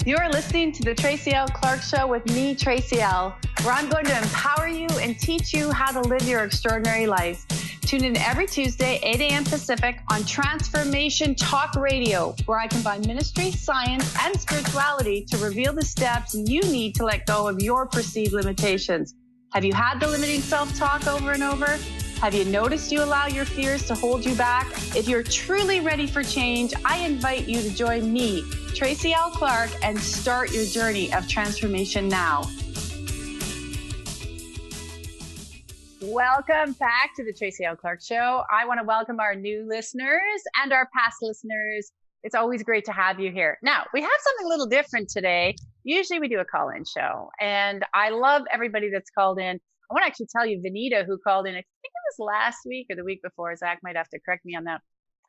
You are listening to the Tracy L. Clark Show with me, Tracy L., where I'm going to empower you and teach you how to live your extraordinary life. Tune in every Tuesday, 8 a.m. Pacific on Transformation Talk Radio, where I combine ministry, science, and spirituality to reveal the steps you need to let go of your perceived limitations. Have you had the limiting self-talk over and over? Have you noticed you allow your fears to hold you back? If you're truly ready for change, I invite you to join me, Tracy L. Clark, and start your journey of transformation now. Welcome back to the Tracy L. Clark Show. I want to welcome our new listeners and our past listeners. It's always great to have you here. Now, we have something a little different today. Usually we do a call-in show, and I love everybody that's called in. I want to actually tell you, Vanita, who called in, I think it was last week or the week before, Zach might have to correct me on that.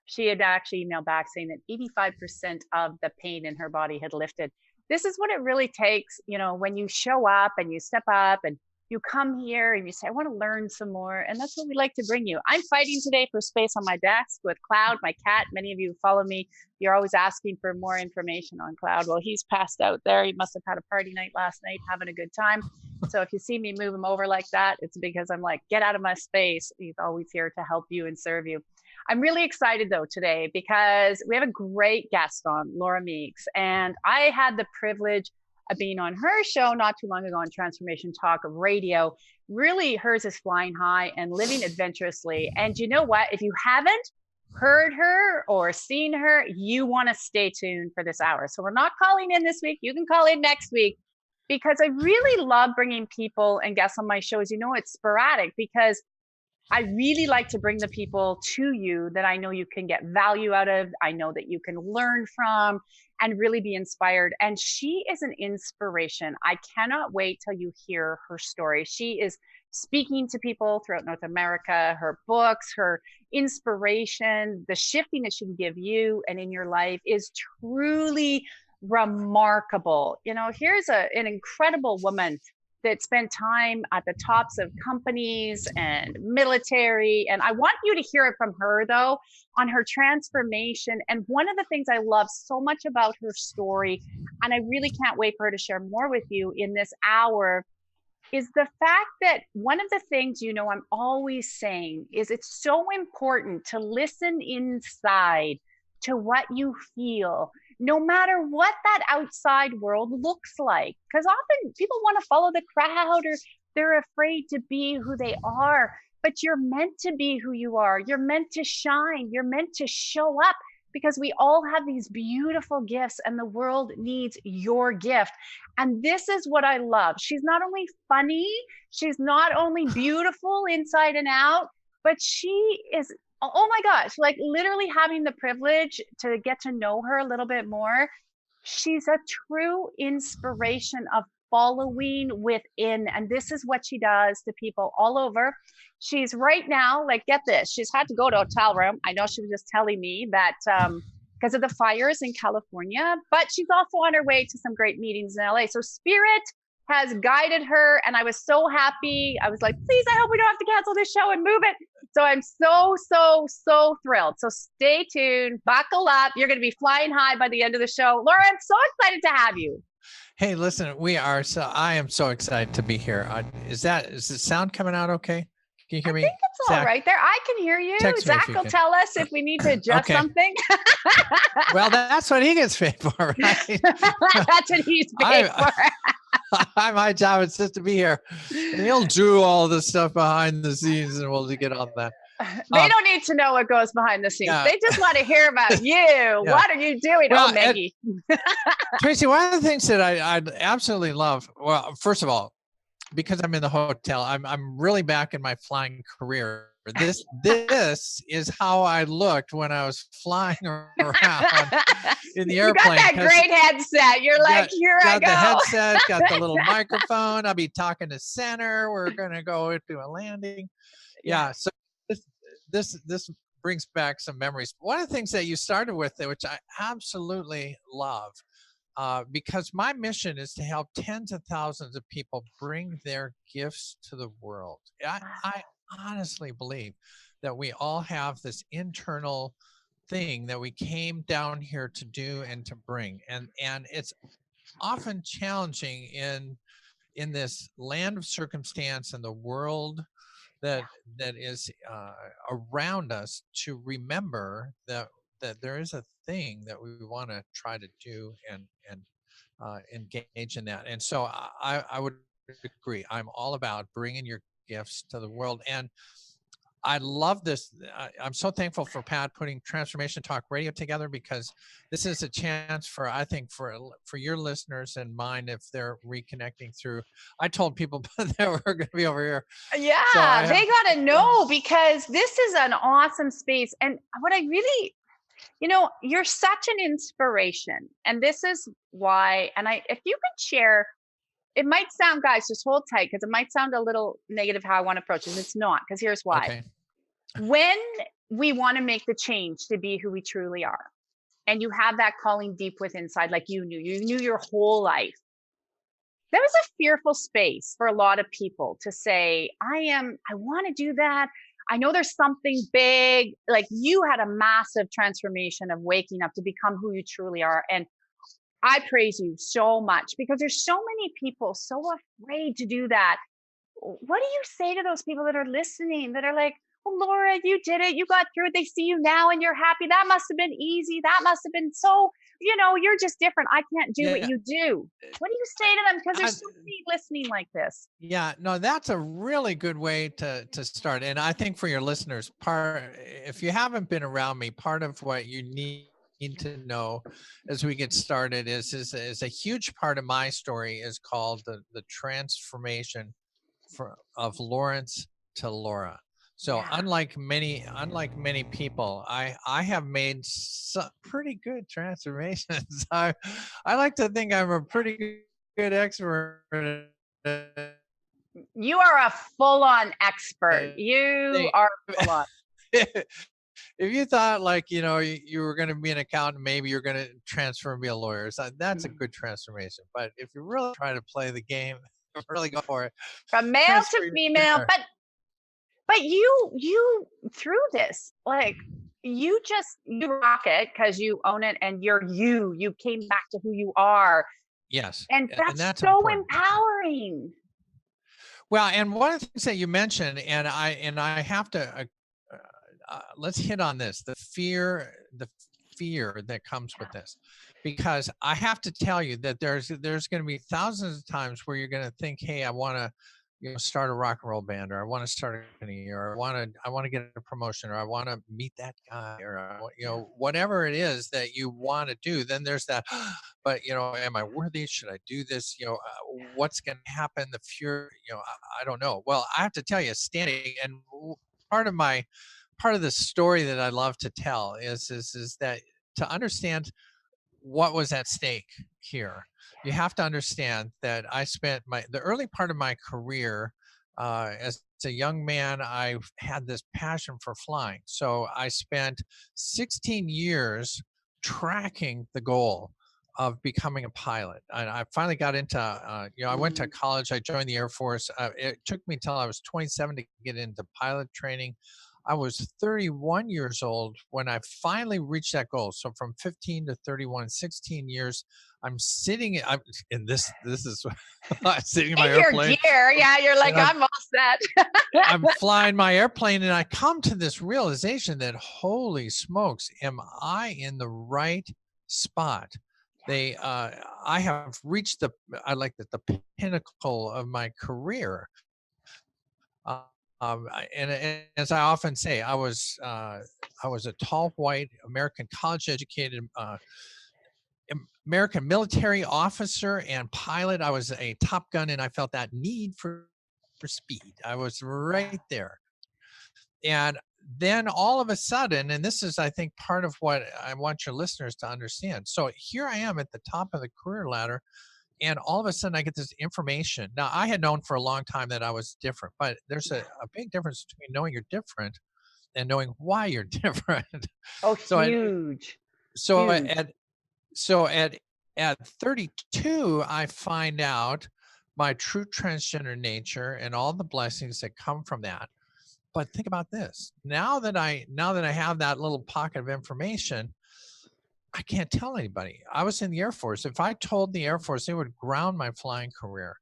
She had actually emailed back saying that 85% of the pain in her body had lifted. This is what it really takes, you know, when you show up and you step up and you come here and you say, I want to learn some more. And that's what we like to bring you. I'm fighting today for space on my desk with Cloud, my cat. Many of you who follow me, you're always asking for more information on Cloud. Well, he's passed out there. He must have had a party night last night, having a good time. So if you see me move him over like that, it's because I'm like, get out of my space. He's always here to help you and serve you. I'm really excited though today because we have a great guest on, Laura Meeks. And I had the privilege of being on her show not too long ago on Transformation Talk Radio. Really, hers is flying high and living adventurously. And you know what? If you haven't heard her or seen her, you want to stay tuned for this hour. So we're not calling in this week. You can call in next week because I really love bringing people and guests on my shows. You know, it's sporadic because I really like to bring the people to you that I know you can get value out of. I know that you can learn from and really be inspired. And she is an inspiration. I cannot wait till you hear her story. She is speaking to people throughout North America, her books, her inspiration, the shifting that she can give you and in your life is truly remarkable. You know, here's an incredible woman that spent time at the tops of companies and military. And I want you to hear it from her, though, on her transformation. And one of the things I love so much about her story, and I really can't wait for her to share more with you in this hour, is the fact that one of the things, you know, I'm always saying is it's so important to listen inside to what you feel, no matter what that outside world looks like. Because often people want to follow the crowd or they're afraid to be who they are. But you're meant to be who you are. You're meant to shine. You're meant to show up because we all have these beautiful gifts and the world needs your gift. And this is what I love. She's not only funny, she's not only beautiful inside and out, but she is, oh my gosh, like literally having the privilege to get to know her a little bit more. She's a true inspiration of following within. And this is what she does to people all over. She's right now, like, get this, she's had to go to a hotel room. I know she was just telling me that because of the fires in California, but she's also on her way to some great meetings in LA. So Spirit has guided her. And I was so happy. I was like, please, I hope we don't have to cancel this show and move it. So I'm so thrilled. So stay tuned, buckle up. You're going to be flying high by the end of the show. Laura, I'm so excited to have you. Hey, listen, I am so excited to be here. Is the sound coming out okay? Can you hear me? I think it's all right there. I can hear you. Zach will tell us if we need to adjust something. Well, that's what he gets paid for, right? That's what he's paid for. My job is just to be here. And he'll do all the stuff behind the scenes and we'll get on that. They don't need to know what goes behind the scenes. Yeah. They just want to hear about you. Yeah. What are you doing? Well, Maggie. Tracy, one of the things that I absolutely love, well, first of all, because I'm in the hotel, I'm really back in my flying career. This is how I looked when I was flying around in the airplane. You got that great headset. You're like, here I go. Got the headset, got the little microphone. I'll be talking to center. We're going to go into a landing. Yeah. So this brings back some memories. One of the things that you started with, which I absolutely love, because my mission is to help tens of thousands of people bring their gifts to the world. I honestly believe that we all have this internal thing that we came down here to do and to bring, and it's often challenging in this land of circumstance and the world that is around us, to remember that there is a thing that we want to try to do and engage in that. And so I would agree. I'm all about bringing your gifts to the world. And I love this. I'm so thankful for Pat putting Transformation Talk Radio together, because this is a chance for, I think, for your listeners and mine, if they're reconnecting through. I told people that we're going to be over here. So Yeah, they got to know, because this is an awesome space. And what I really, you're such an inspiration. And this is why, and if you could share, it might sound, guys, just hold tight, because it might sound a little negative how I want to approach this. It's not, because here's why. Okay. When we want to make the change to be who we truly are, and you have that calling deep within inside, like you knew your whole life, there was a fearful space for a lot of people to say, I want to do that. I know there's something big. Like, you had a massive transformation of waking up to become who you truly are. And I praise you so much, because there's so many people so afraid to do that. What do you say to those people that are listening, that are like, well, Laura, you did it. You got through it. They see you now and you're happy. That must have been easy. That must have been so, you're just different. I can't do what you do. What do you say to them? Because there's so many listening like this. Yeah, no, that's a really good way to start. And I think for your listeners, if you haven't been around me, part of what you need to know as we get started is a huge part of my story is called the transformation of Lawrence to Laura. So unlike many people, I have made some pretty good transformations. I like to think I'm a pretty good expert. You are a full-on expert. You are full-on. If you thought, like, you were going to be an accountant, maybe you're going to transfer and be a lawyer. So that's a good transformation. But if you really try to play the game, really go for it. From male to female, but you through this, like, you rock it because you own it, and you came back to who you are. Yes. And that's so important. Empowering. Well, and one of the things that you mentioned, and I have to, let's hit on this, the fear that comes with this, because I have to tell you that there's going to be thousands of times where you're going to think, hey, I want to, start a rock and roll band, or I want to start a company, or I want to get a promotion, or I want to meet that guy, or whatever it is that you want to do. Then there's that, but am I worthy? Should I do this? What's going to happen? The fear, I don't know. Well, I have to tell you, standing, and part of the story that I love to tell is that to understand what was at stake here, you have to understand that I spent the early part of my career as a young man. I had this passion for flying, so I spent 16 years tracking the goal of becoming a pilot. And I finally got into, I went to college, I joined the Air Force. It took me till I was 27 to get into pilot training. I was 31 years old when I finally reached that goal. So from 15 to 31, 16 years, I'm sitting in this is I'm sitting in my airplane. Your gear. Yeah, you're like, I'm all set. I'm flying my airplane, and I come to this realization that, holy smokes, am I in the right spot? I have reached the pinnacle of my career. And as I often say, I was a tall, white, American, college-educated, American military officer and pilot. I was a Top Gun, and I felt that need for speed. I was right there. And then all of a sudden, and this is, I think, part of what I want your listeners to understand. So here I am at the top of the career ladder, and all of a sudden I get this information. Now, I had known for a long time that I was different, but there's a big difference between knowing you're different and knowing why you're different. Oh, huge. At 32, I find out my true transgender nature and all the blessings that come from that. But think about this. Now that I have that little pocket of information, I can't tell anybody. I was in the Air Force. If I told the Air Force, they would ground my flying career.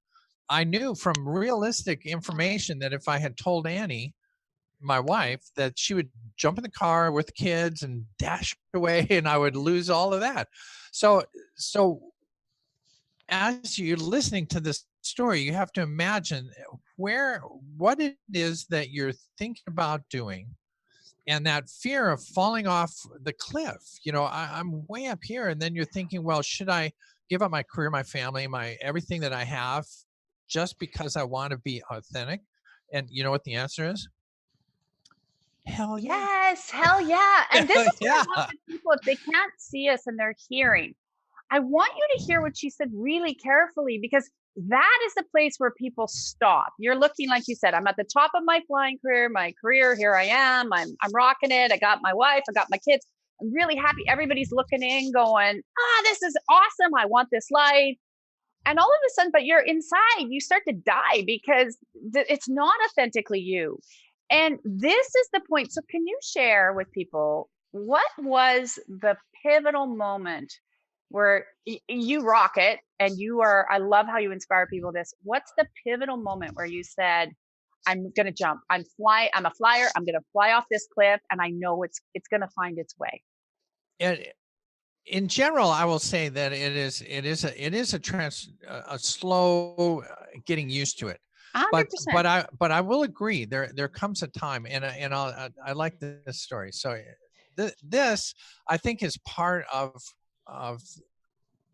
I knew from realistic information that if I had told Annie, my wife, that she would jump in the car with the kids and dash away, and I would lose all of that. So as you're listening to this story, you have to imagine what it is that you're thinking about doing, and that fear of falling off the cliff. I'm way up here, and then you're thinking, well, should I give up my career, my family, my everything that I have, just because I want to be authentic? And you know what the answer is? Hell yeah. Yes, hell yeah. And this Hell is what I yeah. want with people, if they can't see us and they're hearing. I want you to hear what she said really carefully, because that is the place where people stop. You're looking, like you said, I'm at the top of my flying career, here I am. I'm rocking it. I got my wife, I got my kids. I'm really happy. Everybody's looking in going, this is awesome. I want this life. And all of a sudden, but you're inside, you start to die because it's not authentically you. And this is the point. So can you share with people, what was the pivotal moment where you rock it and I love how you inspire people this. What's the pivotal moment where you said, I'm going to jump, I'm a flyer, I'm going to fly off this cliff, and I know it's going to find its way? And in general, I will say that it is a slow getting used to it. But 100%. I will agree, there comes a time, and I like this story. So this, I think, is part of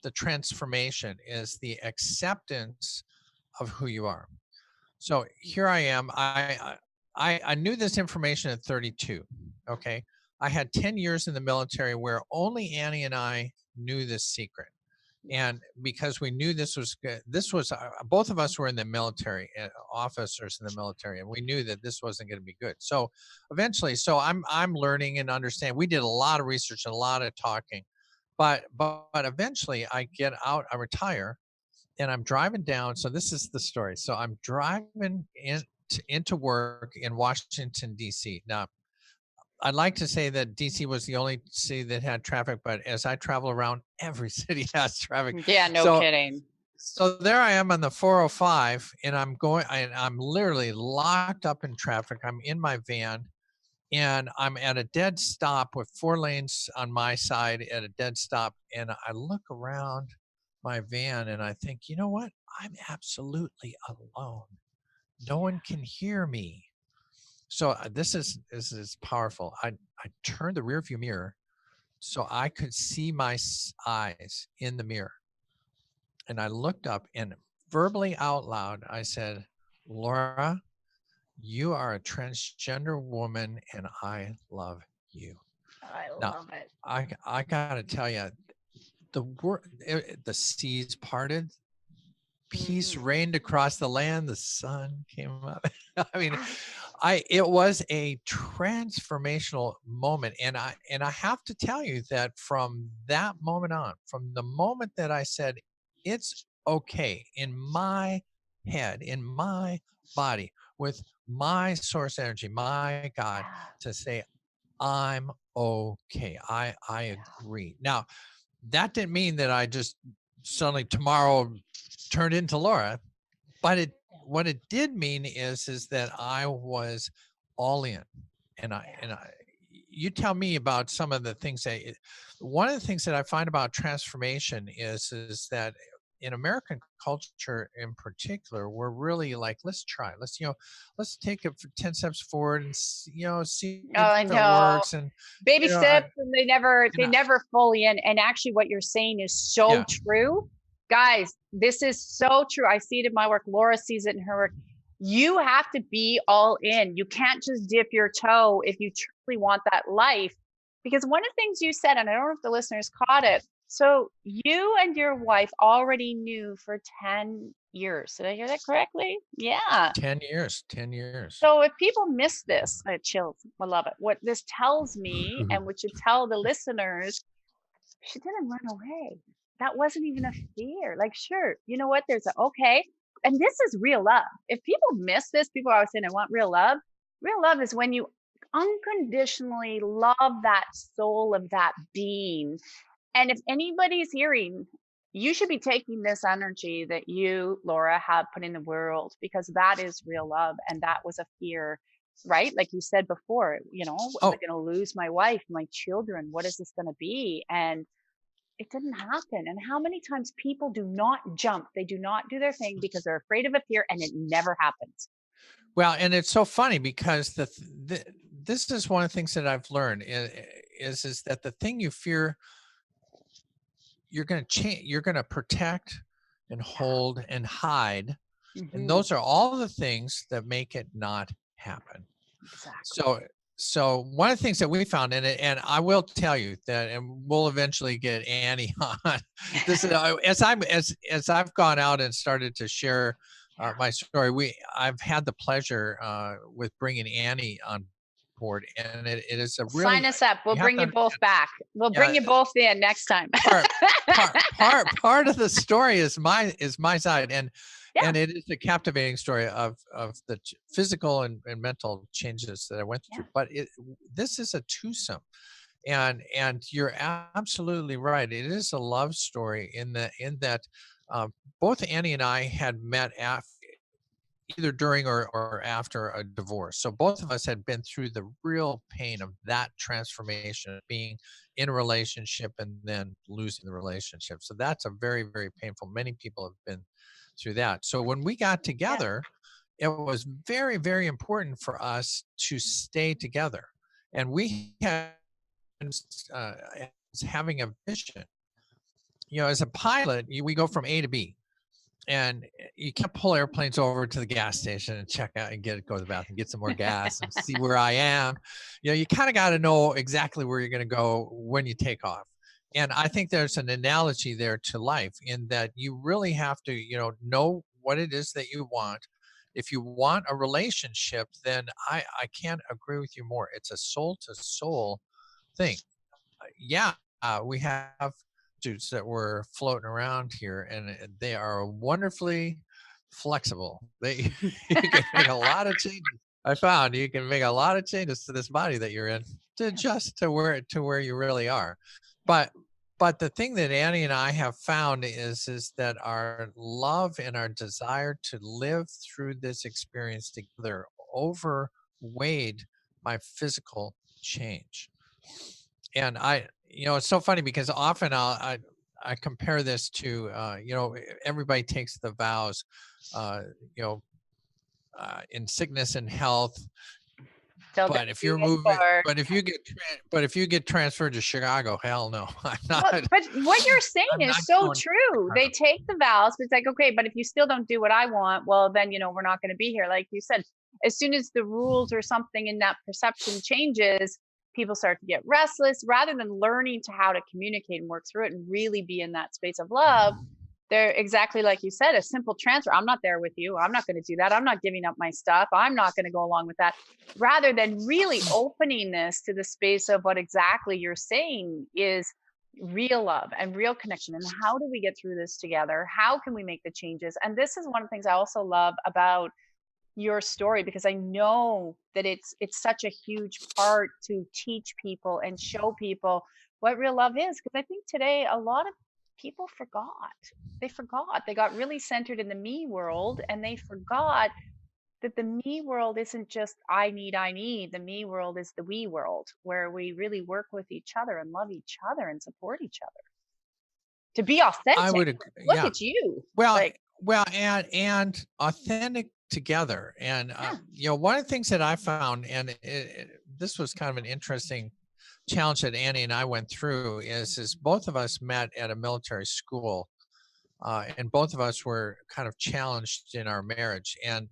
the transformation, is the acceptance of who you are. So here I am. I knew this information at 32. Okay. I had 10 years in the military where only Annie and I knew this secret. And because we knew this was good, both of us were in the military, officers in the military, and we knew that this wasn't going to be good. So eventually, I'm learning and understand. We did a lot of research and a lot of talking, but eventually I get out, I retire, and I'm driving down. So this is the story. So I'm driving into work in Washington, D.C. Now, I'd like to say that DC was the only city that had traffic, but as I travel around, every city has traffic. Yeah, no So, kidding. so there I am on the 405, and I'm literally locked up in traffic. I'm in my van, and I'm at a dead stop with 4 lanes on my side at a dead stop. And I look around my van and I think, you know what? I'm absolutely alone. No one can hear me. So this is powerful. I turned the rearview mirror so I could see my eyes in the mirror, and I looked up, and verbally out loud I said, "Laura, you are a transgender woman, and I love you." I Now, love it. I gotta tell you, the seas parted, peace Mhm. reigned across the land, the sun came up. I mean, it was a transformational moment, and I have to tell you that from that moment on, from the moment that I said it's okay in my head, in my body, with my source energy, my God, Yeah. to say I'm okay. I agree. Now, that didn't mean that I just suddenly tomorrow turned into Laura, but what it did mean is that I was all in. And you tell me about some of the things one of the things that I find about transformation is that in American culture in particular, we're really like, let's try, let's take it for 10 steps forward and see Oh, if I it know. works. And Baby steps, and you they know never fully in. And actually, what you're saying is so yeah. true. Guys, this is so true. I see it in my work. Laura sees it in her work. You have to be all in. You can't just dip your toe if you truly want that life. Because one of the things you said, and I don't know if the listeners caught it. So you and your wife already knew for 10 years. Did I hear that correctly? Yeah. 10 years. So if people miss this, I chills. I love it. What this tells me, and what should tell the listeners, she didn't run away. That wasn't even a fear. Like, sure, you know what? There's a okay. And this is real love. If people miss this, people are always saying, I want real love. Real love is when you unconditionally love that soul of that being, And if anybody's hearing, you should be taking this energy that you, Laura, have put in the world, because that is real love. And that was a fear, right? Like you said before, am I Oh, going to lose my wife, my children? What is this going to be? And it didn't happen. And how many times people do not jump? They do not do their thing because they're afraid of a fear, and it never happens. well, and it's so funny because this is one of the things that I've learned is that the thing you fear, you're going to change, you're going to protect and hold and hide. And Hmm. those are all the things that make it not happen. Exactly. So, so one of the things that we found in it, and I will tell you that, and we'll eventually get Annie on this. As I've gone out and started to share my story, I've had the pleasure with bringing Annie on board, and it is a really, Sign us up. We'll you have bring to you both understand. back. We'll bring Yeah, you both in next time. part part of the story is my side, Yeah. and it is a captivating story of the physical and mental changes that I went Yeah. through, but this is a twosome, and you're absolutely right, it is a love story in that both Annie and I had met either during or after a divorce. So both of us had been through the real pain of that transformation of being in a relationship and then losing the relationship. So that's a very, very painful. Many people have been through that. So when we got Yeah. together, it was very, very important for us to stay together. And we had uh, having a vision. As a pilot, we go from A to B, and you can't pull airplanes over to the gas station and check out and go to the bathroom, get some more gas and see where I am. You kind of got to know exactly where you're going to go when you take off. And I think there's an analogy there to life in that you really have to, know what it is that you want. If you want a relationship, then I can't agree with you more. It's a soul to soul thing. Yeah, we have suits that were floating around here, and they are wonderfully flexible. You can make a lot of changes. I found you can make a lot of changes to this body that you're in to adjust to where you really are. But but the thing that Annie and I have found is that our love and our desire to live through this experience together overweighed my physical change. And it's so funny because often I compare this to everybody takes the vows, uh, you know in sickness and health. Till death But if do you're us moving, part. but if you get transferred to Chicago, hell no, I'm Well, not. but what you're saying I'm not is so going to true. They Chicago. take the vows, but it's like, okay, but if you still don't do what I want, well, then, we're not going to be here. Like you said, as soon as the rules or something in that perception changes, people start to get restless rather than learning to how to communicate and work through it and really be in that space of love. They're exactly like you said, a simple transfer. I'm not there with you. I'm not going to do that. I'm not giving up my stuff. I'm not going to go along with that. Rather than really opening this to the space of what exactly you're saying is real love and real connection. And how do we get through this together? How can we make the changes? And this is one of the things I also love about your story, because I know that it's such a huge part to teach people and show people what real love is. Because I think today a lot of people forgot. They forgot. They got really centered in the me world, and they forgot that the me world isn't just I need, I need. The me world is the we world, where we really work with each other and love each other and support each other to be I authentic. would Look yeah. at you. Well, Like, and authentic together. And yeah. one of the things that I found, and this was kind of an interesting challenge that Annie and I went through, is both of us met at a military school, and both of us were kind of challenged in our marriage, and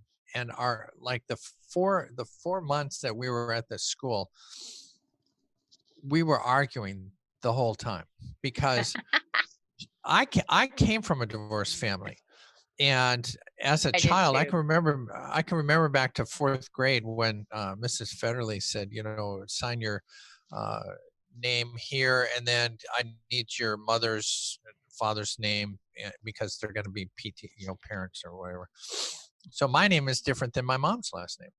our like the 4 months that we were at the school, we were arguing the whole time because I came from a divorced family. And as a I did child, too. I can remember back to fourth grade when Mrs. Federley said, sign your uh, name here, and then I need your mother's father's name because they're going to be parents or whatever. So my name is different than my mom's last name.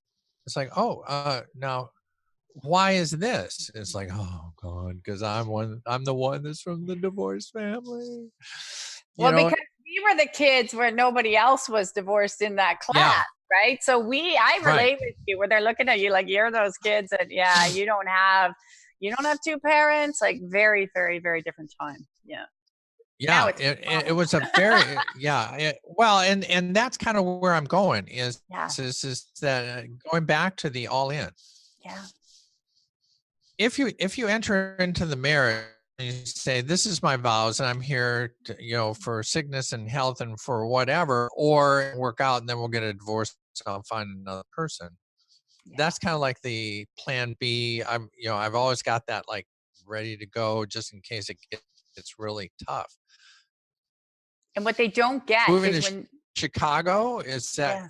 It's like, oh, now why is this? It's like, oh God, because I'm the one that's from the divorced family. Well, because we were the kids where nobody else was divorced in that class, right? So I relate with you where they're looking at you like you're those kids that, you don't have two parents, like very, very, very different time. Yeah. Yeah, it was a very well, and that's kind of where I'm going is that going back to the all in. Yeah. If you enter into the marriage and you say, this is my vows and I'm here to, for sickness and health and for whatever, or work out and then we'll get a divorce, I'll find another person. That's kind of like the plan B. I've always got that like ready to go just in case it's really tough. And what they don't get moving is to when Chicago is that.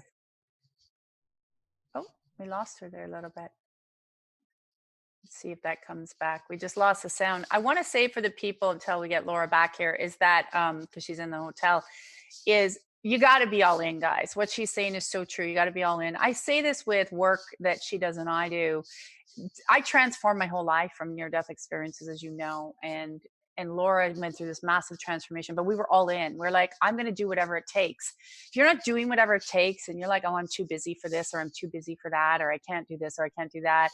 Oh, we lost her there a little bit. Let's see if that comes back. We just lost the sound. I want to say for the people until we get Laura back here is that because she's in the hotel, is you got to be all in, guys. What she's saying is so true. You got to be all in. I say this with work that she does and I do. I transformed my whole life from near-death experiences, as you know, and Laura went through this massive transformation, but we were all in. We're like, I'm going to do whatever it takes. If you're not doing whatever it takes and you're like, oh, I'm too busy for this, or I'm too busy for that, or I can't do this, or I can't do that,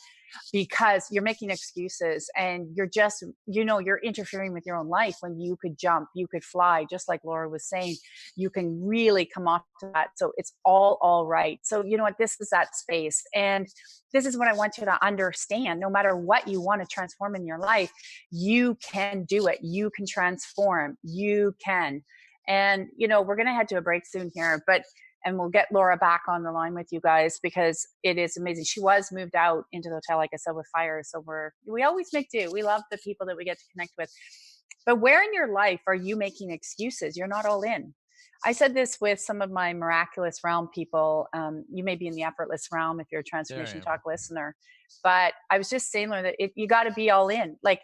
because you're making excuses and you're just, you're interfering with your own life when you could jump, you could fly, just like Laura was saying, you can really come off to that. So it's all right. So you know what, this is that space. And this is what I want you to understand. No matter what you want to transform in your life, you can do it. You can transform. You can. And, we're going to head to a break soon here, and we'll get Laura back on the line with you guys because it is amazing. She was moved out into the hotel, like I said, with fire. So we always make do. We love the people that we get to connect with. But where in your life are you making excuses? You're not all in. I said this with some of my miraculous realm people. You may be in the effortless realm if you're a Transformation Talk listener, but I was just saying, Laura, that you got to be all in. Like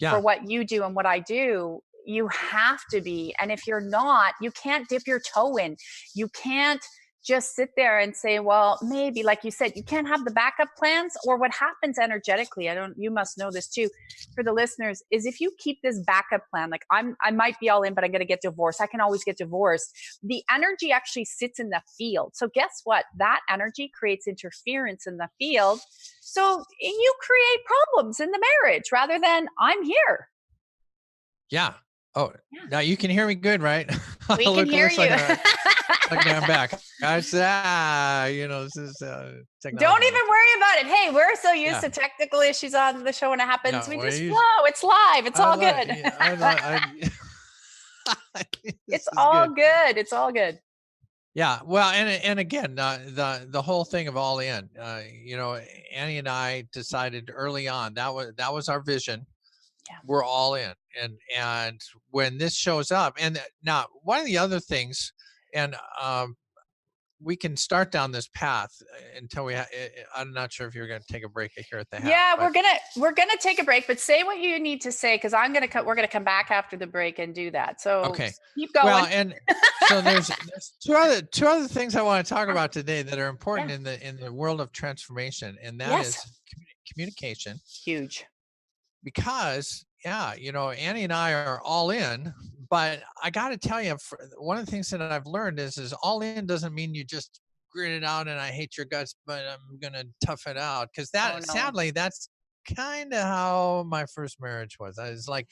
for what you do and what I do, you have to be. And if you're not, you can't dip your toe in. You can't just sit there and say, well, maybe, like you said, you can't have the backup plans. Or what happens energetically, you must know this too, for the listeners, is if you keep this backup plan, like I might be all in, but I'm going to get divorced. I can always get divorced. The energy actually sits in the field. So guess what? That energy creates interference in the field. So you create problems in the marriage rather than I'm here. Yeah. Oh, now you can hear me good, right? We can hear you. Like I'm back. I said, this is technology. Don't even worry about it. Hey, we're so used to technical issues on the show when it happens. We just flow. It's live. It's all good. It's all good. It's all good. Yeah. Well, and again, the whole thing of all in, Annie and I decided early on that was our vision. Yeah. We're all in. And when this shows up, and now one of the other things, and we can start down this path until I'm not sure if you're going to take a break here at the half. Yeah, we're gonna take a break, but say what you need to say, because we're gonna come back after the break and do that. So okay, keep going. Well, and so there's two other things I want to talk about today that are important in the world of transformation, and that is communication. Huge. Because Annie and I are all in, but I got to tell you, one of the things that I've learned is all in doesn't mean you just grit it out and I hate your guts, but I'm going to tough it out. Because sadly, that's kind of how my first marriage was. I was like,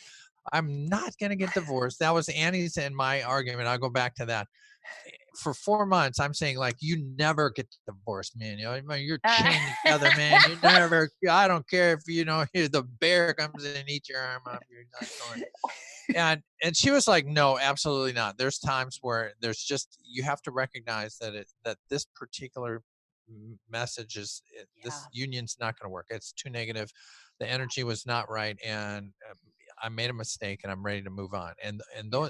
I'm not going to get divorced. That was Annie's and my argument. I'll go back to that. For 4 months, I'm saying, like, you never get divorced, man. You're chained together, man. You never. I don't care if the bear comes in and eats your arm off. You're not going. And she was like, no, absolutely not. There's times where there's just, you have to recognize that this particular message this union's not going to work. It's too negative. The energy was not right, and I made a mistake, and I'm ready to move on. And though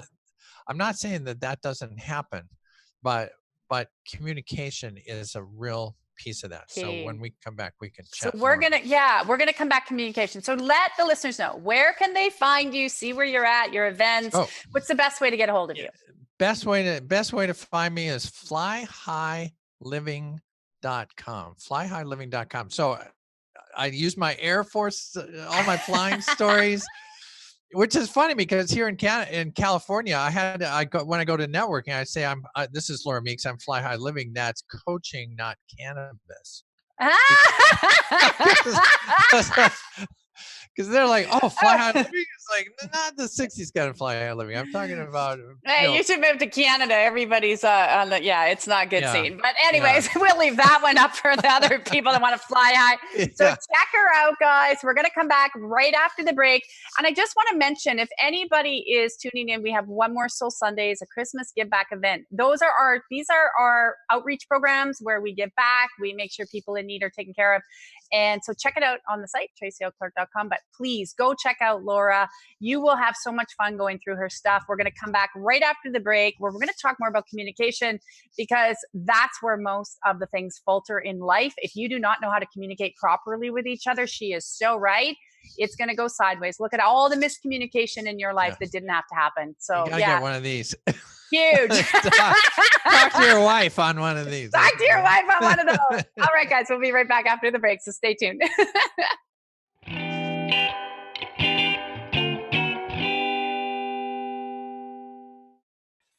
I'm not saying that doesn't happen. But communication is a real piece of that. Key. So when we come back, we can chat. So we're gonna come back communication. So let the listeners know, where can they find you, see where you're at, your events. What's the best way to get a hold of you? Best way to find me is flyhighliving.com. Flyhighliving.com. So I use my Air Force, all my flying stories, which is funny because here in California, when I go to networking, I say this is Laura Meeks. I'm Fly High Living. That's coaching, not cannabis. Because they're like, oh, Fly High Living is like not the 60s kind of Fly High Living. I'm talking about. Hey, you should move to Canada. Everybody's on the, it's not a good scene. But anyways, we'll leave that one up for the other people that want to fly high. So check her out, guys. We're going to come back right after the break. And I just want to mention, if anybody is tuning in, we have One More Soul Sundays, a Christmas give back event. These are our outreach programs where we give back. We make sure people in need are taken care of. And so check it out on the site, tracyoclark.com. But please go check out Laura. You will have so much fun going through her stuff. We're going to come back right after the break where we're going to talk more about communication, because that's where most of the things falter in life. If you do not know how to communicate properly with each other, she is so right. It's going to go sideways. Look at all the miscommunication in your life that didn't have to happen. So you gotta get one of these. Huge. Talk to your wife on one of these. Talk to your wife on one of those. All right, guys, we'll be right back after the break, so stay tuned.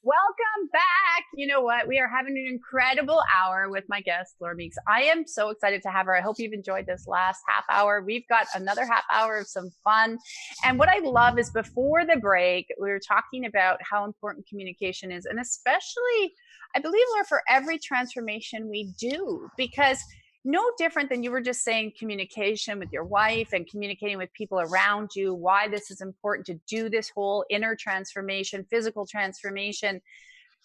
Welcome back. You know what? We are having an incredible hour with my guest, Laura Meeks. I am so excited to have her. I hope you've enjoyed this last half hour. We've got another half hour of some fun. And what I love is before the break, we were talking about how important communication is. And especially, I believe, Laura, for every transformation we do, because no different than you were just saying, communication with your wife and communicating with people around you, why this is important to do this whole inner transformation, physical transformation.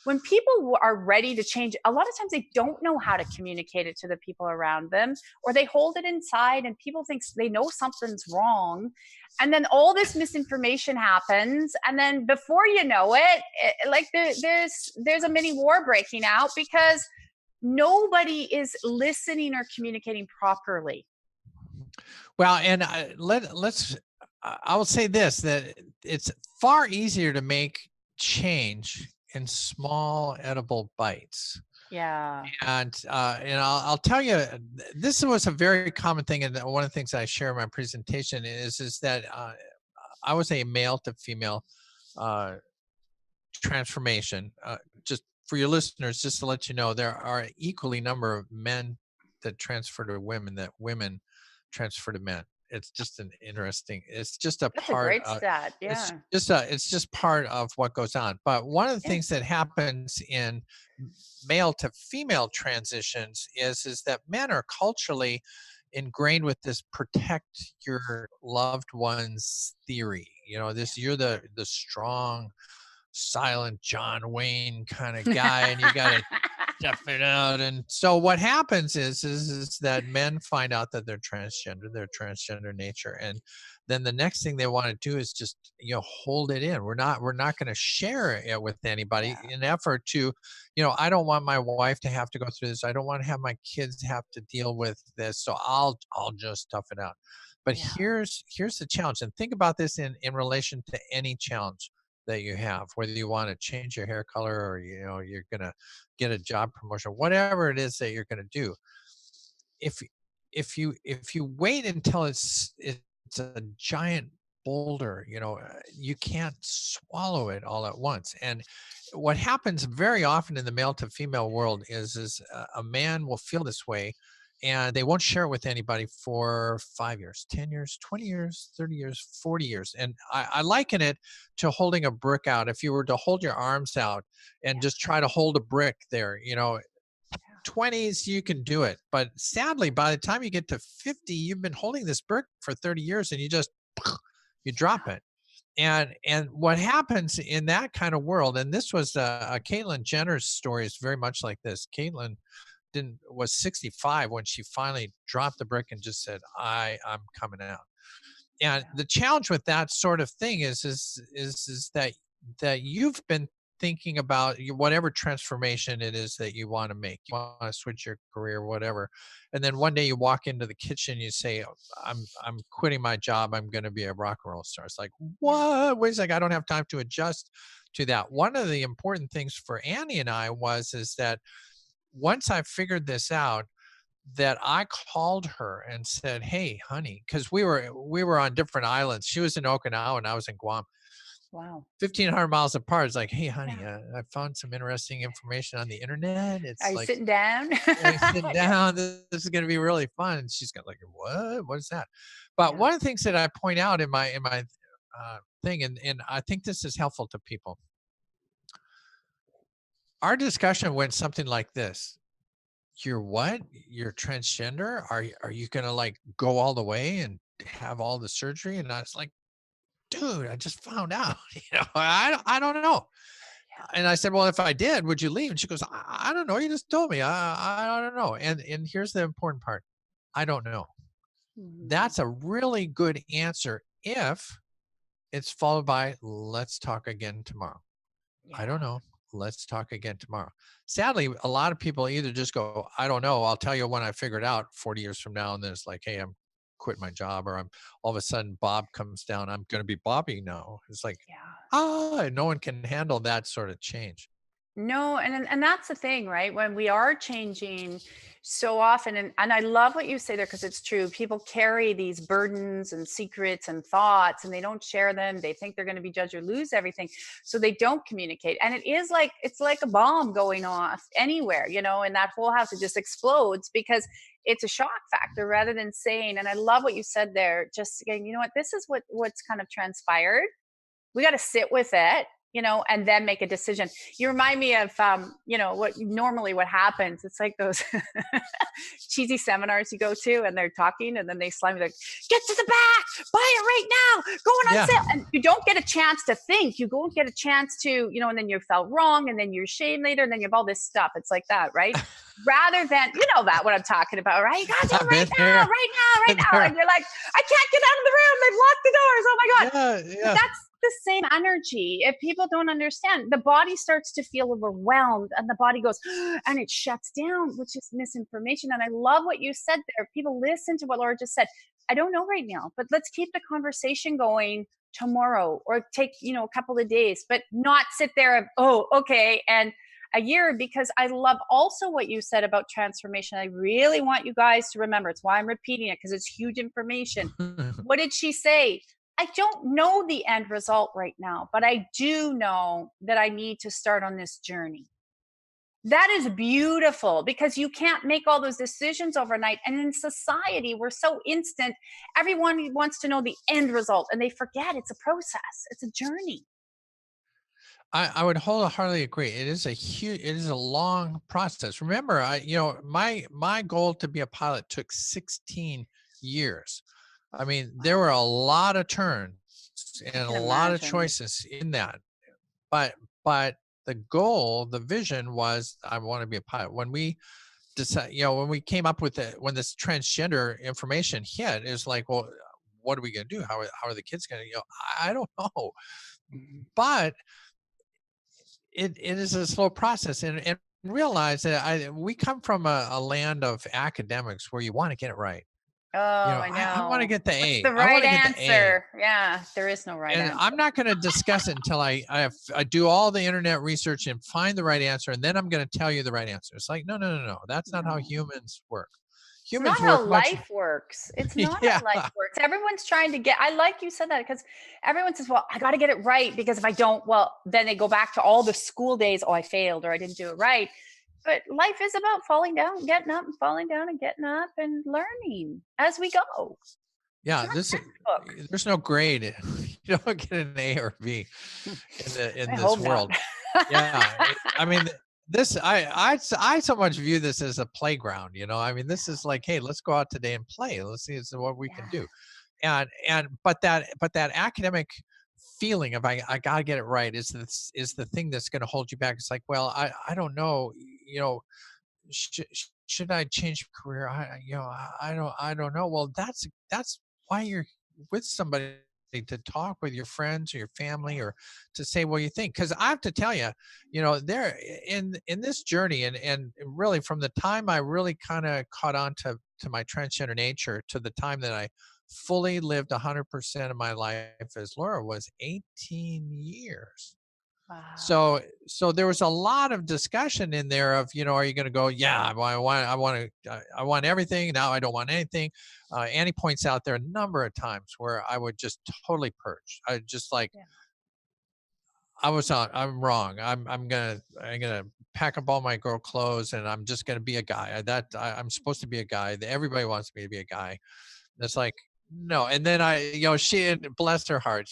When people are ready to change, a lot of times they don't know how to communicate it to the people around them, or they hold it inside and people think they know something's wrong. And then all this misinformation happens. And then before you know it, there's a mini war breaking out because nobody is listening or communicating properly. Well, and I will say this, that it's far easier to make change in small edible bites. Yeah. And I'll tell you, this was a very common thing. And one of the things I share in my presentation is that I was a male to female transformation. Just for your listeners, just to let you know, there are an equally number of men that transfer to women that women transfer to men. It's just it's just a part. That's a great stat. Yeah. It's just part of what goes on. But one of the things that happens in male to female transitions is that men are culturally ingrained with this protect your loved ones theory. You're the strong, silent John Wayne kind of guy, and you got to tough it out. And so what happens is that men find out that they're transgender nature, and then the next thing they want to do is just hold it in. We're not going to share it with anybody in effort to, I don't want my wife to have to go through this. I don't want to have my kids have to deal with this. So I'll just tough it out. But here's the challenge, and think about this in relation to any challenge that you have, whether you want to change your hair color or you're going to get a job promotion, whatever it is that you're going to do. If you wait until it's a giant boulder, you can't swallow it all at once. And what happens very often in the male to female world is a man will feel this way, and they won't share it with anybody for 5 years, 10 years, 20 years, 30 years, 40 years. And I liken it to holding a brick out. If you were to hold your arms out and just try to hold a brick there, 20s, you can do it. But sadly, by the time you get to 50, you've been holding this brick for 30 years and you drop it. And what happens in that kind of world, and this was Caitlyn Jenner's story is very much like this. Caitlyn was 65 when she finally dropped the brick and just said, I'm coming out. And the challenge with that sort of thing is that you've been thinking about whatever transformation it is that you want to make. You want to switch your career, whatever. And then one day you walk into the kitchen, you say, I'm quitting my job. I'm going to be a rock and roll star. It's like, what? Wait a second. I don't have time to adjust to that. One of the important things for Annie and I is that once I figured this out, that I called her and said, "Hey, honey," because we were on different islands. She was in Okinawa and I was in Guam, Wow. 1,500 miles apart. It's like, "Hey, honey, Yeah. I found some interesting information on the internet. Are It's you like, sitting down? hey, sit Yeah. down. This is going to be really fun." And she's got like, "What? What is that?" But Yeah. one of the things that I point out in my thing, and I think this is helpful to people. Our discussion went something like this: "You're what? You're transgender? Are you gonna like go all the way and have all the surgery?" And I was like, "Dude, I just found out. I don't know." And I said, "Well, if I did, would you leave?" And she goes, I don't know. You just told me. I don't know." And here's the important part: I don't know. Mhm. That's a really good answer if it's followed by "Let's talk again tomorrow." I don't Yeah. know. Let's talk again tomorrow. Sadly, a lot of people either just go, "I don't know. I'll tell you when I figure it out 40 years from now." And then it's like, "Hey, I'm quit my job," or I'm all of a sudden Bob comes down. I'm going to be Bobby now. It's like, Yeah. no one can handle that sort of change. No, and that's the thing, right? When we are changing so often, and I love what you say there because it's true. People carry these burdens and secrets and thoughts, and they don't share them. They think they're going to be judged or lose everything, so they don't communicate. And it is like it's like a bomb going off anywhere, in that whole house. It just explodes because it's a shock factor rather than saying. And I love what you said there. Just saying, you know what, this is what's kind of transpired. We got to sit with it, and then make a decision. You remind me of what happens. It's like those cheesy seminars you go to and they're talking and then they slam you like, get to the back, buy it right now, going on Yeah. sale. And you don't get a chance to think. You don't get a chance to, and then you felt wrong and then you're ashamed later and then you have all this stuff. It's like that, right? Rather than, that what I'm talking about, right? You gotta do it I've been right now, there. right now, right Been now. there. And you're like, I can't get out of the room. They've locked the doors. Oh my God. Yeah. But Yeah. that's the same energy. If people don't understand, the body starts to feel overwhelmed and the body goes and it shuts down, which is misinformation. And I love what you said there. People listen to what Laura just said. I don't know right now, but let's keep the conversation going tomorrow or take, a couple of days, but not sit there of, oh, okay. And a year, because I love also what you said about transformation. I really want you guys to remember. It's why I'm repeating it because it's huge information. What did she say? I don't know the end result right now, but I do know that I need to start on this journey. That is beautiful because you can't make all those decisions overnight. And in society, we're so instant. Everyone wants to know the end result and they forget it's a process, it's a journey. I would wholeheartedly agree. It is a long process. Remember, my goal to be a pilot took 16 years. I mean, there Wow. were a lot of turns I and a can lot of imagine. choices in that. But the goal, the vision was I want to be a pilot. When we decide, when we came up with it, when this transgender information hit, is like, well, what are we going to do? How are the kids going to, I don't know. Mhm. But it is a slow process, and realize that we come from a land of academics where you want to get it right. Oh, I I want to know. get the What's A. the I want right to get the A. answer? Yeah, there is no right And answer. I'm not going to discuss it until I do all the internet research and find the right answer, and then I'm going to tell you the right answer. It's like, no, no, no, no. That's not how No. humans work. It's not Humans how work much. life works. It's not Yeah. how life works. Everyone's trying to get, I like you said that because everyone says, well, I got to get it right because if I don't, well, then they go back to all the school days. Oh, I failed or I didn't do it right. But life is about falling down, getting up and falling down and getting up and learning as we go. It's Yeah, not textbook. there's no grade. You don't get an A or B in I this hope not. world. Yeah, I mean, this I so much view this as a playground. I mean, this is like, hey, let's go out today and play. Let's see what we can Yeah. do. And but that academic feeling of I gotta get it right is the thing that's going to hold you back. It's like, well, I don't know. Should I change career? I don't know. Well, that's why you're with somebody, to talk with your friends or your family, Yeah. or to say what you think. Because I have to tell you, there in this journey, and really from the time I really kind of caught on to my transgender nature to the time that I fully lived 100% of my life as Laura was 18 years. Wow. So there was a lot of discussion in there of, are you going to go, yeah, I want everything. Now I don't want anything. Annie points out there a number of times where I would just totally purge. I just like, Yeah. I'm wrong. I'm gonna pack up all my girl clothes and I'm just gonna be a guy. I'm supposed to be a guy. Everybody wants me to be a guy. And it's like, no. And then she, and bless her heart,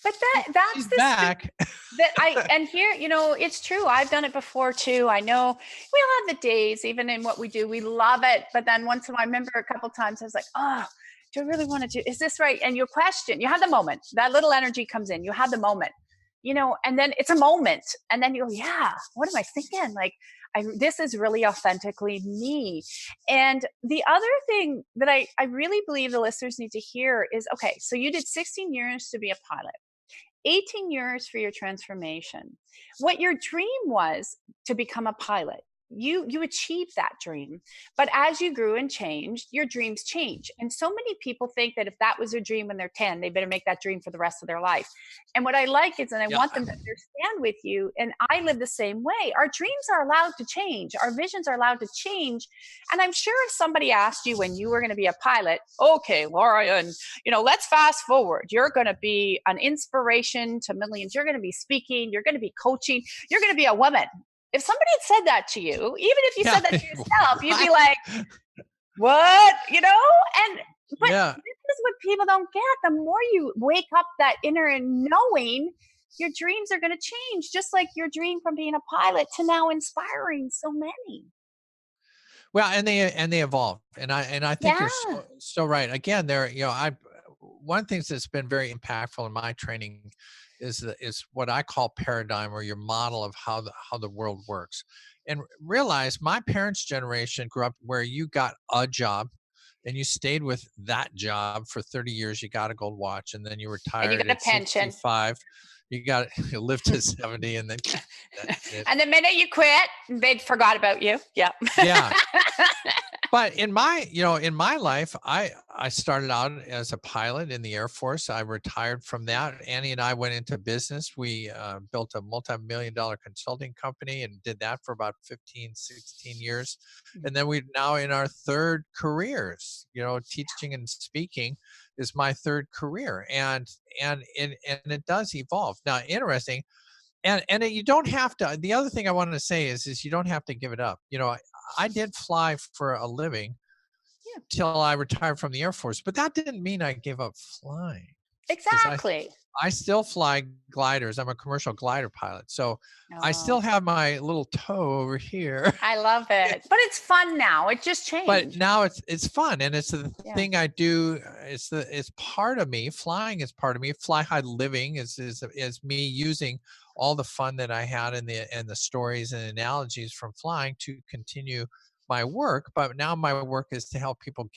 But that's she's the spirit back. that and here, it's true. I've done it before too. I know we all have the days, even in what we do, we love it. But then once in a while, I remember a couple times I was like, oh, do I really want to do, is this right? And you question, you have the moment, that little energy comes in, you have the moment, and then it's a moment. And then you go, yeah, what am I thinking? Like, this is really authentically me. And the other thing that I really believe the listeners need to hear is, okay, so you did 16 years to be a pilot. 18 years for your transformation. What your dream was to become a pilot. You achieved that dream. But as you grew and changed, your dreams change. And so many people think that if that was their dream when they're 10, they better make that dream for the rest of their life. And what I like is, and I Yeah. want them to understand with you, and I live the same way, our dreams are allowed to change. Our visions are allowed to change. And I'm sure if somebody asked you when you were going to be a pilot, okay, Laura, and let's fast forward. You're going to be an inspiration to millions. You're going to be speaking. You're going to be coaching. You're going to be a woman. If somebody had said that to you, even if you said that to yourself, you'd be like, what? But Yeah. this is what people don't get. The more you wake up that inner knowing, your dreams are going to change, just like your dream from being a pilot to now inspiring so many. Well, and they evolve, and I think you're Yeah. so right. Again, one of the things that's been very impactful in my training is what I call paradigm, or your model of how the world works. And realize my parents' generation grew up where you got a job and you stayed with that job for 30 years. You got a gold watch, and then you And you retired got a at pension. 65. You lived to 70, and then that's it. And the minute you quit, they forgot about you. Yeah. Yeah. But in my life, I started out as a pilot in the Air Force. I retired from that. Annie and I went into business. We built a multi-million-dollar consulting company and did that for about 15, 16 years. And then we're now in our third careers. Teaching and speaking is my third career, and it does evolve. Now, interesting. And you don't have to. The other thing I wanted to say is you don't have to give it up. I did fly for a living till I retired from the Air Force, but that didn't mean I gave up flying, because Exactly. I still fly gliders. I'm a commercial glider pilot, so I Oh, still have my little toe over here. I love it. But it's fun now. It just But changed. now it's fun, and it's the Yeah. thing I do. It's part of me. Flying is part of me. Fly high living is me using all the fun that I had in the stories and analogies from flying to continue my work. But now my work is to help people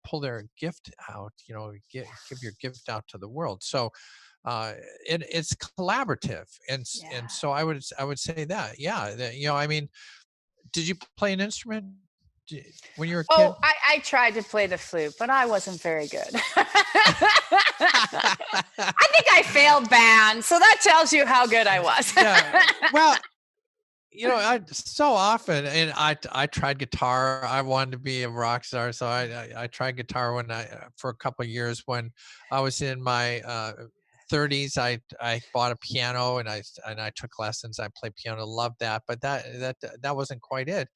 pull their gift out. Give your gift out to the world. So uh it's collaborative, and Yeah. so I would say that, yeah, I mean, did you play an instrument when you were a kid? Oh, I tried to play the flute, but I wasn't very good. I think I failed band, so that tells you how good I was. Yeah. Well, I so often, and I tried guitar. I wanted to be a rock star, so I tried guitar when for a couple of years when I was in my 30s. I bought a piano and I took lessons. I played piano, loved that, but that wasn't quite it.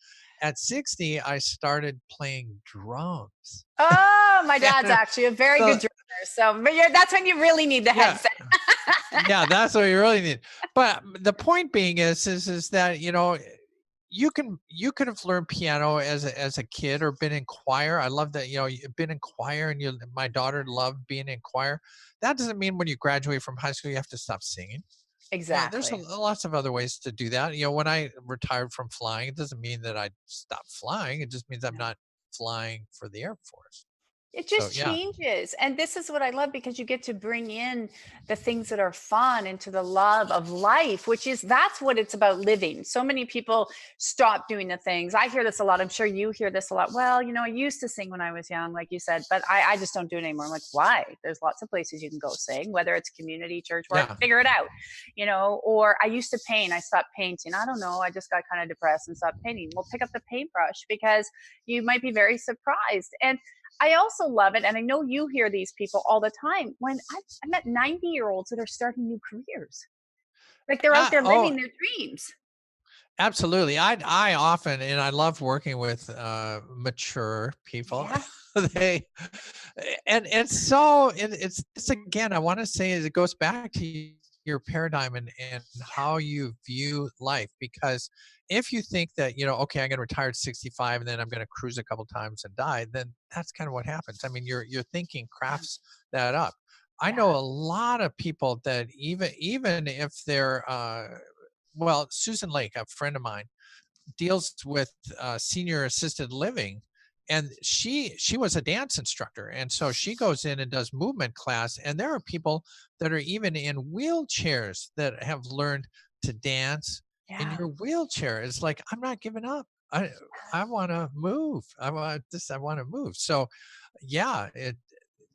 At 60, I started playing drums. Oh, my dad's actually a very So good drummer. So but that's when you really need the yeah, headset. yeah, that's what you really need. But the point being is that you could have learned piano as a kid or been in choir. I love that you've been in choir, and my daughter loved being in choir. That doesn't mean when you graduate from high school you have to stop singing. There's Exactly. lots of other ways to do that. When I retired from flying, it doesn't mean that I stopped flying. It just means I'm No. not flying for the Air Force. It So just yeah, changes. And this is what I love because you get to bring in the things that are fun into the love of life, which is that's what it's about living. So many people stop doing the things. I hear this a lot. I'm sure you hear this a lot. Well, I used to sing when I was young, like you said, but I just don't do it anymore. I'm like, why? There's lots of places you can go sing, whether it's community, church, work, yeah. figure it out, or I used to paint. I stopped painting. I don't know. I just got kind of depressed and stopped painting. Well, pick up the paintbrush because you might be very surprised. And I also love it. And I know you hear these people all the time when I met 90-year-olds that are starting new careers. Like they're out there Oh, living their dreams. absolutely. I often, and I love working with mature people. Yeah. They and it's again, I want to say is it goes back to your paradigm and how you view life. Because if you think that, okay, I'm going to retire at 65 and then I'm going to cruise a couple times and die, then that's kind of what happens. I mean, your thinking Yeah. crafts that up. I know Yeah. a lot of people that even if they're well, Susan Lake, a friend of mine, deals with senior assisted living, and she was a dance instructor, and so she goes in and does movement class, and there are people that are even in wheelchairs that have learned to dance in Yeah. your wheelchair. It's like, I'm not giving up. I want to move. I want to move. So yeah, it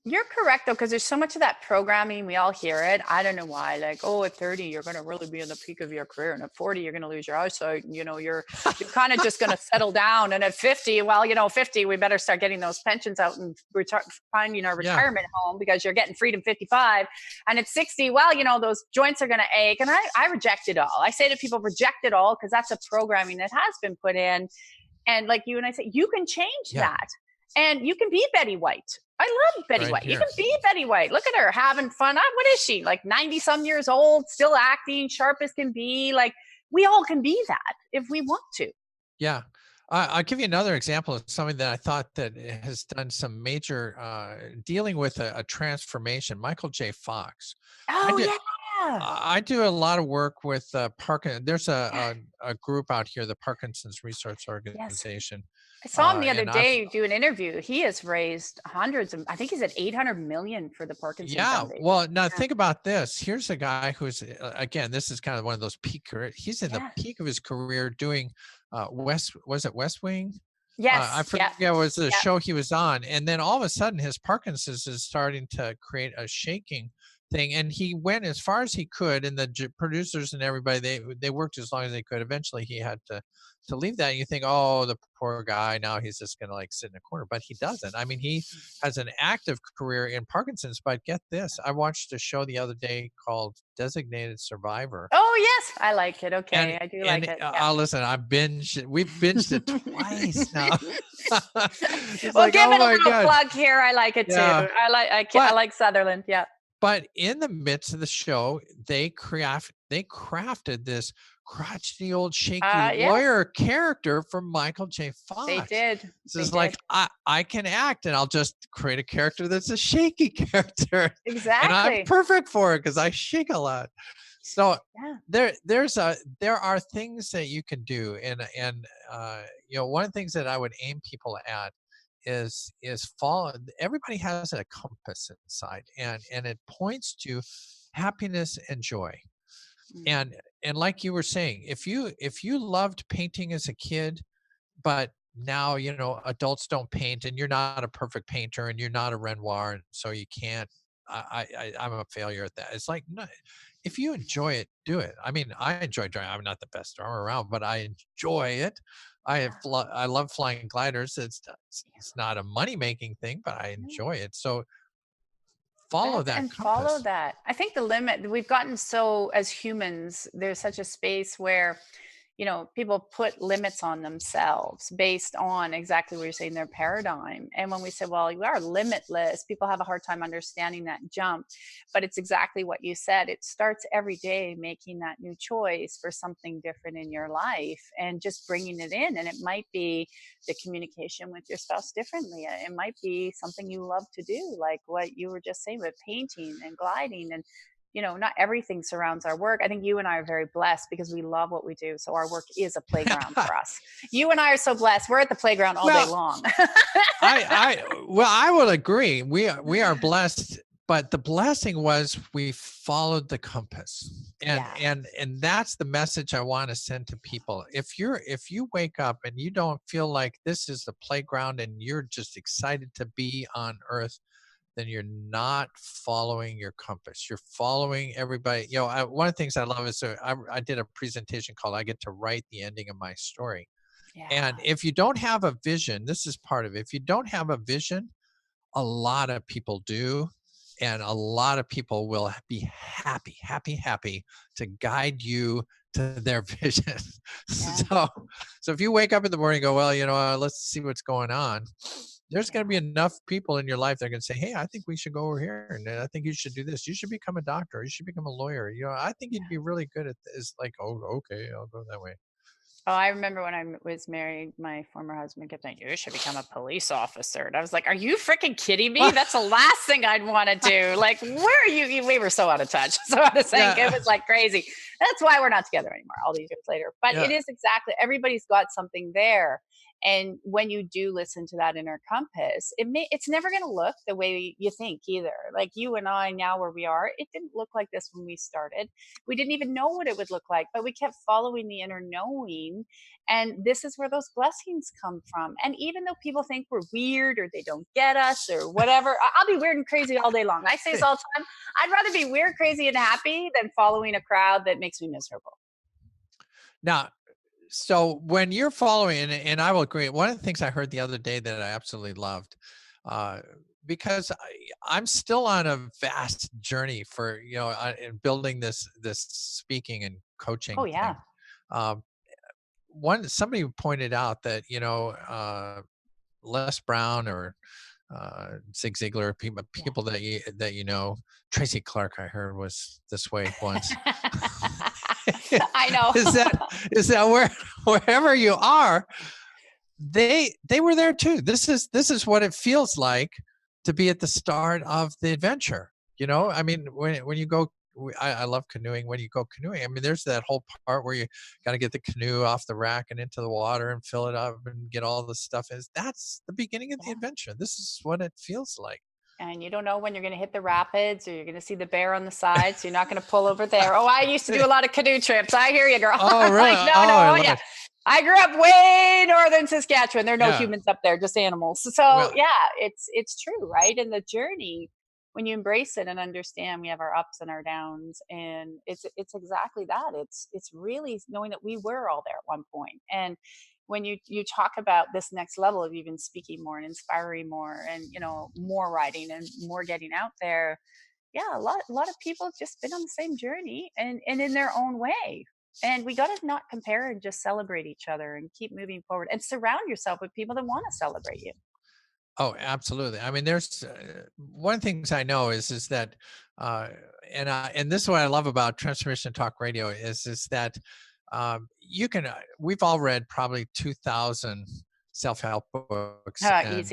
You're correct though, because there's so much of that programming. We all hear it. I don't know why. Like, oh, at 30, you're going to really be in the peak of your career, and at 40, you're going to lose your eyesight. And, you're kind of just going to settle down. And at 50, well, 50, we better start getting those pensions out and finding our yeah, retirement home because you're getting freedom 55. And at 60, well, those joints are going to ache. And I reject it all. I say to people, reject it all because that's a programming that has been put in. And like you and I say, you can change yeah, that. And you can be Betty White. I love Betty right White. You here. can be Betty White. Look at her having fun. What is she? Like 90 some years old, still acting, sharp as can be. Like we all can be that if we want to. Yeah. I'll give you another example of something that I thought that has done some major dealing with a transformation. Michael J. Fox. I Oh, do, yeah. I do a lot of work with Parkinson. There's a group out here, the Parkinson's Research Yes. Organization, I saw him the other and I've day do an interview. He has raised hundreds of, I think he's at 800 million for the Parkinson yeah. Foundation. Well, now Yeah. think about this. Here's a guy who's again, this is kind of one of those peak career. He's in the Yeah. peak of his career doing was it West Wing? I Yes. forget Yeah. what was the Yeah. show he was on, and then all of a sudden his Parkinson's is starting to create a shaking thing, and he went as far as he could, and the producers and everybody they worked as long as they could. Eventually, he had to leave that. And you think, oh, the poor guy, now he's just gonna like sit in a corner, but he doesn't. I mean, he has an active career in Parkinson's. But get this, I watched a show the other day called Designated Survivor, Oh, yes. I like it. and Okay. I do like it. Yeah. listen, I binged it. We've binged it twice now. It's Well, like, give oh it a my little god, plug here. I like it too. yeah. I But like Sutherland. Yeah. in the midst of the show, they crafted this crotchety old shaky Yeah, lawyer character for Michael J. they Fox. did. So They it's like, did. I can act, and I'll just create a character that's a shaky character, and I'm Exactly. perfect for it because I shake a lot. So Yeah. there are things that you can do, and one of the things that I would aim people at is follow. Everybody has a compass inside, and it points to happiness and joy. Mm. And like you were saying, if you loved painting as a kid, but now adults don't paint, and you're not a perfect painter, and you're not a Renoir, and so you can't. I'm a failure at that. It's like, no, if you enjoy it, do it. I mean, I enjoy drawing. I'm not the best drawer around, but I enjoy it. I love flying gliders. It's not a money making thing, but I Yeah. enjoy it. So follow That's that and follow compass. that. I think the limit we've gotten so as humans, there's such a space where, people put limits on themselves based on exactly what you're saying, their paradigm. And when we say, well, you are limitless, people have a hard time understanding that jump. But it's exactly what you said. It starts every day making that new choice for something different in your life and just bringing it in. And it might be the communication with your spouse differently. It might be something you love to do, like what you were just saying with painting and gliding. And not everything surrounds our work. I think you and I are very blessed because we love what we do. So our work is a playground for us. You and I are so blessed. We're at the playground all day long. I will agree. We are blessed, but the blessing was we followed the compass. And that's the message I want to send to people. If you wake up and you don't feel like this is the playground and you're just excited to be on earth, then you're not following your compass. You're following everybody. One of the things I love is I did a presentation called I Get to Write the Ending of My Story. Yeah. And if you don't have a vision, this is part of it. If you don't have a vision, a lot of people do. And a lot of people will be happy to guide you to their vision. Yeah. So if you wake up in the morning and go, well, let's see what's going on. There's going to be enough people in your life that are going to say, hey, I think we should go over here. And I think you should do this. You should become a doctor. You should become a lawyer. I think you'd be really good at this. Like, oh, okay, I'll go that way. Oh, I remember when I was married, my former husband kept saying, you should become a police officer. And I was like, are you freaking kidding me? That's the last thing I'd want to do. Like, where are you? We were so out of touch. So I was saying it was like crazy. That's why we're not together anymore all these years later. But it is exactly, everybody's got something there. And when you do listen to that inner compass, it's never going to look the way you think either. Like you and I now where we are, it didn't look like this when we started. We didn't even know what it would look like, but we kept following the inner knowing. And this is where those blessings come from. And even though people think we're weird or they don't get us or whatever, I'll be weird and crazy all day long. I say this all the time. I'd rather be weird, crazy, and happy than following a crowd that makes me miserable. Now, so when you're following, and I will agree, one of the things I heard the other day that I absolutely loved, because I'm still on a vast journey for, in building this speaking and coaching thing. Somebody pointed out that, Les Brown or Zig Ziglar, people that you know, Tracy Clark, I heard was this way once. I know. is that wherever you are, they were there too. This is what it feels like to be at the start of the adventure. I mean, when you go, I love canoeing. When you go canoeing, I mean, there's that whole part where you got to get the canoe off the rack and into the water and fill it up and get all the stuff. That's the beginning of the adventure. This is what it feels like. And you don't know when you're going to hit the rapids or you're going to see the bear on the side. So you're not going to pull over there. Oh, I used to do a lot of canoe trips. I hear you, girl. Oh, really? No. I grew up way northern Saskatchewan. There are no humans up there, just animals. So it's true, right? And the journey, when you embrace it and understand we have our ups and our downs, and it's exactly that. It's really knowing that we were all there at one point. And when you talk about this next level of even speaking more and inspiring more and more writing and more getting out there, a lot of people have just been on the same journey and in their own way. And we got to not compare and just celebrate each other and keep moving forward and surround yourself with people that want to celebrate you. Oh, absolutely. I mean, there's one of the things I know is that, and this is what I love about Transformation Talk Radio is that we've all read probably 2,000 self-help books and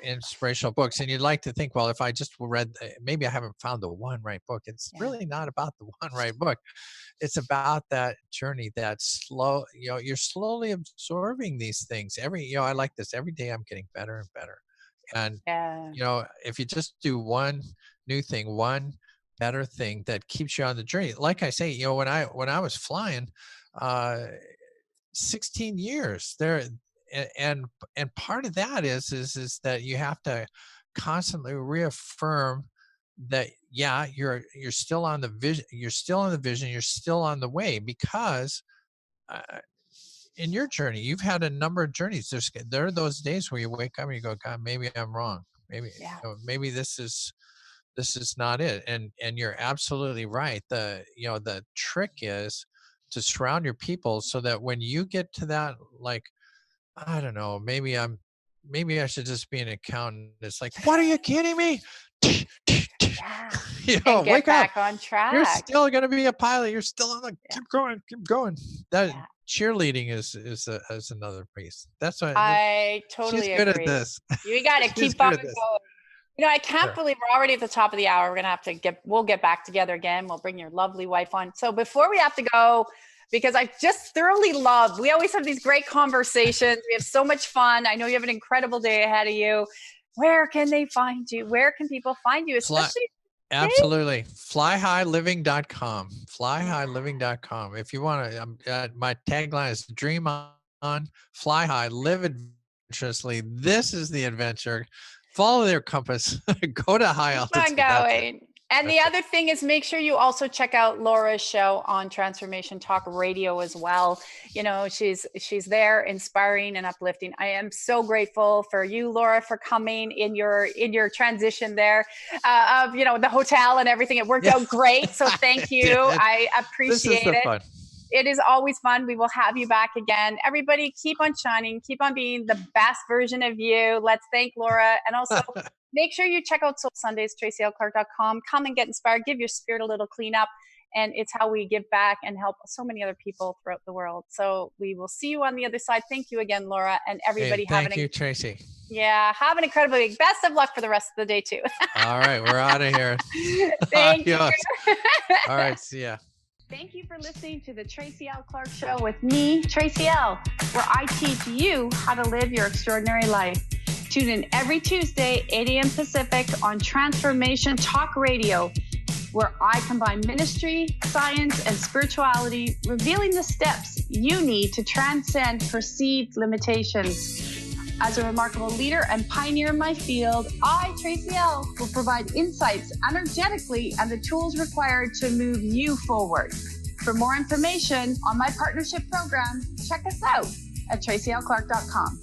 inspirational books. And you'd like to think, well, if I just read, maybe I haven't found the one right book. It's really not about the one right book. It's about that journey, that slow, you're slowly absorbing these things. I like this. Every day I'm getting better and better. And, if you just do one new thing, one better thing that keeps you on the journey. Like I say, when I was flying, 16 years there, and part of that is that you have to constantly reaffirm that you're still on the vision, you're still on the way, because in your journey you've had a number of journeys. There are those days where you wake up and you go, God, maybe I'm wrong, maybe this is not it. And you're absolutely right. The trick is to surround your people so that when you get to that, like, I don't know, maybe I should just be an accountant. It's like, what, are you kidding me? And get back on track. You're still going to be a pilot. You're still on the keep going. That cheerleading is another piece. That's what I totally she's good agree. at this. You got to keep on going. I can't Sure. believe we're already at the top of the hour. We're going to have to we'll get back together again. We'll bring your lovely wife on. So before we have to go, because I just thoroughly love, we always have these great conversations. We have so much fun. I know you have an incredible day ahead of you. Where can they find you? Where can people find you? Especially Absolutely. Flyhighliving.com. Flyhighliving.com. If you want to, my tagline is dream on, fly high, live adventurously. This is the adventure. Follow their compass. Go to high altitude. keep on going. And the other thing is, make sure you also check out Laura's show on Transformation Talk Radio as well. She's there inspiring and uplifting. I am so grateful for you, Laura, for coming in your transition there of the hotel and everything. It worked out great. So thank you. I appreciate it. Fun. It is always fun. We will have you back again. Everybody, keep on shining. Keep on being the best version of you. Let's thank Laura. And also make sure you check out Soul Sundays, TracyLClark.com. Come and get inspired. Give your spirit a little cleanup. And it's how we give back and help so many other people throughout the world. So we will see you on the other side. Thank you again, Laura. And everybody thank you, Tracy. Yeah, have an incredible week. Best of luck for the rest of the day, too. All right, we're out of here. Thank you. All right, see ya. Thank you for listening to the Tracy L. Clark Show with me, Tracy L., where I teach you how to live your extraordinary life. Tune in every Tuesday, 8 a.m. Pacific on Transformation Talk Radio, where I combine ministry, science, and spirituality, revealing the steps you need to transcend perceived limitations. As a remarkable leader and pioneer in my field, I, Tracy L., will provide insights energetically and the tools required to move you forward. For more information on my partnership program, check us out at TracyLClark.com.